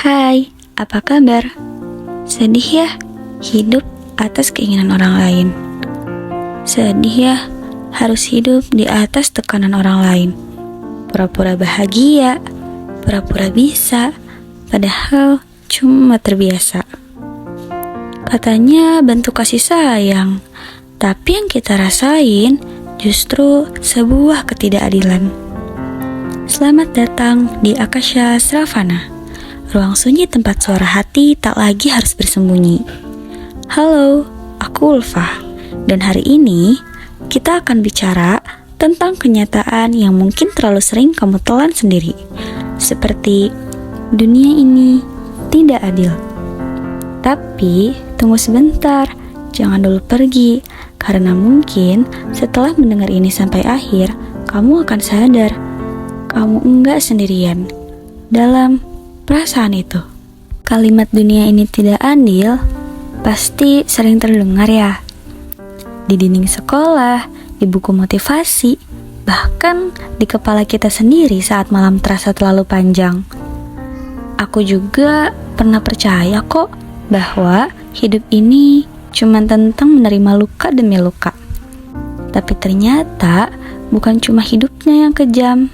Hai, apa kabar? Sedih ya, hidup atas keinginan orang lain. Sedih ya, harus hidup di atas tekanan orang lain. Pura-pura bahagia, pura-pura bisa, padahal cuma terbiasa. Katanya bentuk kasih sayang, tapi yang kita rasain justru sebuah ketidakadilan. Selamat datang di Akasha Sravana, ruang sunyi tempat suara hati tak lagi harus bersembunyi. Halo, aku Ulfa, dan hari ini kita akan bicara tentang kenyataan yang mungkin terlalu sering kamu telan sendiri. Seperti, dunia ini tidak adil. Tapi, tunggu sebentar, jangan dulu pergi, karena mungkin setelah mendengar ini sampai akhir, kamu akan sadar, kamu enggak sendirian dalam perasaan itu. Kalimat dunia ini tidak adil pasti sering terdengar ya. Di dinding sekolah, di buku motivasi, bahkan di kepala kita sendiri saat malam terasa terlalu panjang. Aku juga pernah percaya kok bahwa hidup ini cuma tentang menerima luka demi luka. Tapi ternyata bukan cuma hidupnya yang kejam.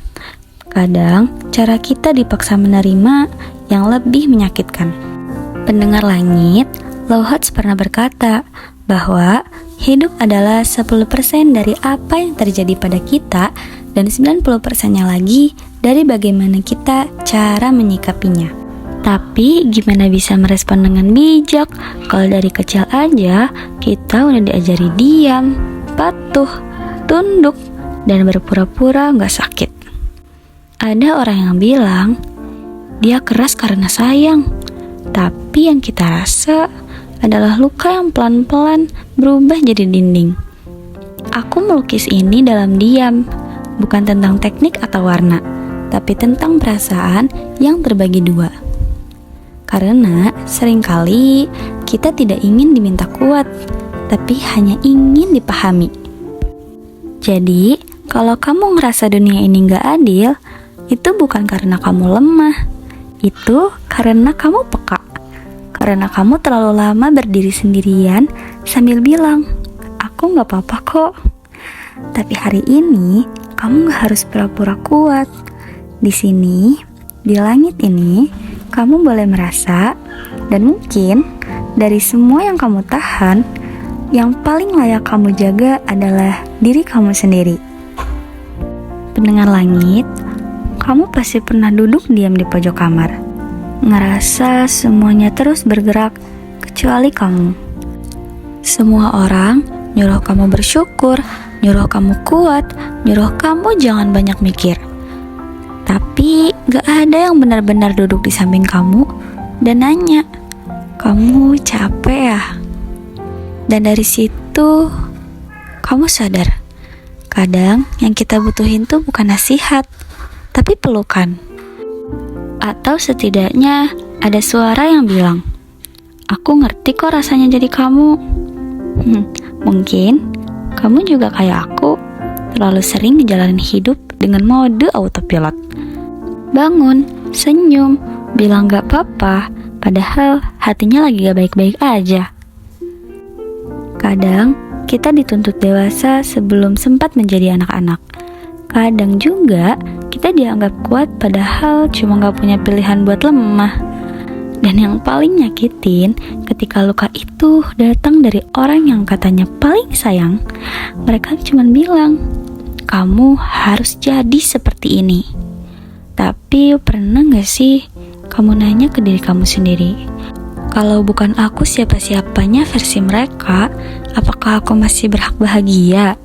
Kadang cara kita dipaksa menerima yang lebih menyakitkan. Pendengar langit, Lauhats pernah berkata bahwa hidup adalah 10% dari apa yang terjadi pada kita dan 90%-nya lagi dari bagaimana kita cara menyikapinya. Tapi gimana bisa merespon dengan bijak kalau dari kecil aja kita udah diajari diam, patuh, tunduk, dan berpura-pura gak sakit. Ada orang yang bilang dia keras karena sayang, tapi yang kita rasa adalah luka yang pelan-pelan berubah jadi dinding. Aku melukis ini dalam diam, bukan tentang teknik atau warna, tapi tentang perasaan yang terbagi dua. Karena seringkali kita tidak ingin diminta kuat, tapi hanya ingin dipahami. Jadi, kalau kamu ngerasa dunia ini gak adil, itu bukan karena kamu lemah, itu karena kamu peka. Karena kamu terlalu lama berdiri sendirian sambil bilang, aku gak apa-apa kok. Tapi hari ini, kamu gak harus pura-pura kuat. Di sini, di langit ini, kamu boleh merasa, dan mungkin dari semua yang kamu tahan, yang paling layak kamu jaga adalah diri kamu sendiri. Pendengar langit, kamu pasti pernah duduk diam di pojok kamar, ngerasa semuanya terus bergerak kecuali kamu. Semua orang nyuruh kamu bersyukur, nyuruh kamu kuat, nyuruh kamu jangan banyak mikir. Tapi gak ada yang benar-benar duduk di samping kamu dan nanya, kamu capek ya? Dan dari situ kamu sadar, kadang yang kita butuhin tuh bukan nasihat, tapi pelukan. Atau setidaknya ada suara yang bilang, aku ngerti kok rasanya jadi kamu. Mungkin kamu juga kayak aku, terlalu sering ngejalanin hidup dengan mode autopilot. Bangun, senyum, bilang gak apa-apa, padahal hatinya lagi gak baik-baik aja. Kadang kita dituntut dewasa sebelum sempat menjadi anak-anak. Kadang juga kita dianggap kuat padahal cuma gak punya pilihan buat lemah. Dan yang paling nyakitin ketika luka itu datang dari orang yang katanya paling sayang, mereka cuma bilang, kamu harus jadi seperti ini. Tapi pernah gak sih kamu nanya ke diri kamu sendiri, kalau bukan aku siapa-siapanya versi mereka, apakah aku masih berhak bahagia?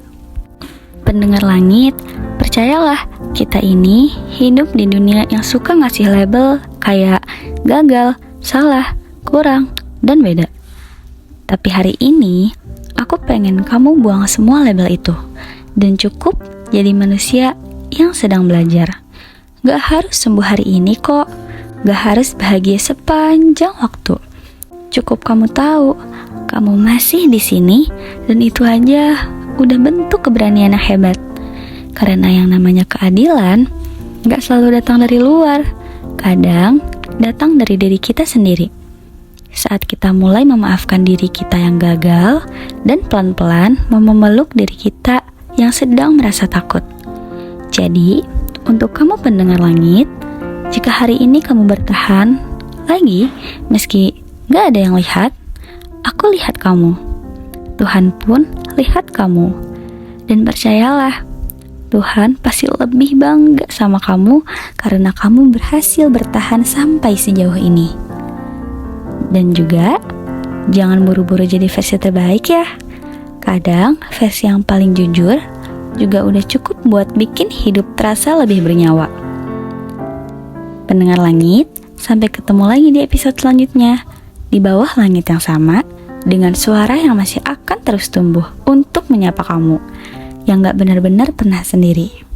Pendengar langit, percayalah, kita ini hidup di dunia yang suka ngasih label kayak gagal, salah, kurang, dan beda. Tapi hari ini, aku pengen kamu buang semua label itu dan cukup jadi manusia yang sedang belajar. Gak harus sembuh hari ini kok, gak harus bahagia sepanjang waktu. Cukup kamu tahu, kamu masih di sini dan itu aja udah bentuk keberanian yang hebat. Karena yang namanya keadilan gak selalu datang dari luar. Kadang datang dari diri kita sendiri. Saat kita mulai memaafkan diri kita yang gagal dan pelan-pelan memeluk diri kita yang sedang merasa takut. Jadi, untuk kamu pendengar langit, jika hari ini kamu bertahan lagi meski gak ada yang lihat, aku lihat kamu. Tuhan pun lihat kamu. Dan percayalah, Tuhan pasti lebih bangga sama kamu karena kamu berhasil bertahan sampai sejauh ini. Dan juga, jangan buru-buru jadi versi terbaik ya. Kadang, versi yang paling jujur juga udah cukup buat bikin hidup terasa lebih bernyawa. Pendengar langit, sampai ketemu lagi di episode selanjutnya. Di bawah langit yang sama, dengan suara yang masih akan terus tumbuh untuk menyapa kamu yang gak benar-benar pernah sendiri.